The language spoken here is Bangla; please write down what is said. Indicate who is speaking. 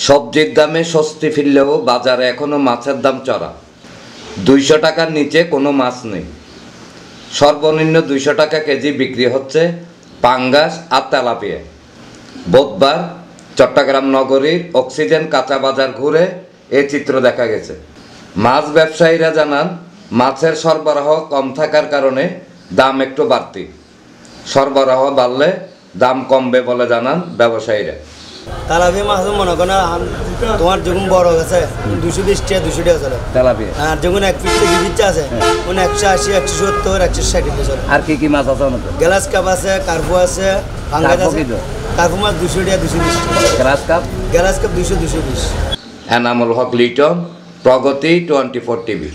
Speaker 1: সবজির দামে স্বস্তি ফিরলেও বাজারে এখনও মাছের দাম চড়া। 200 টাকার নিচে কোনো মাছ নেই। সর্বনিম্ন 200 টাকা কেজি বিক্রি হচ্ছে পাঙ্গাস আর তেলাপিয়া। বুধবার চট্টগ্রাম নগরীর অক্সিজেন কাঁচা বাজার ঘুরে এ চিত্র দেখা গেছে। মাছ ব্যবসায়ীরা জানান, মাছের সরবরাহ কম থাকার কারণে দাম একটু বাড়তি। সরবরাহ বাড়লে দাম কমবে বলে জানান ব্যবসায়ীরা।
Speaker 2: তেলাপিয়া মাছ মনে করো তোমার যখন বড় আছে 220 টাকা 200 টাকা চলে
Speaker 1: তেলাপিয়া,
Speaker 2: আর যখন 1 পিস 2 পিস আছে ওখানে 180 170 160 টাকা চলে।
Speaker 1: আর কি কি মাছ আছে আমাদের?
Speaker 2: গ্লাস কাপ আছে, কার্পু আছে, পাঙ্গাস আছে। কার্পু মাছ 200 টাকা 220 টাকা।
Speaker 1: Glass cup
Speaker 2: 200 220।
Speaker 1: এনামুল হক লিটন, প্রগতি 24 টিভি।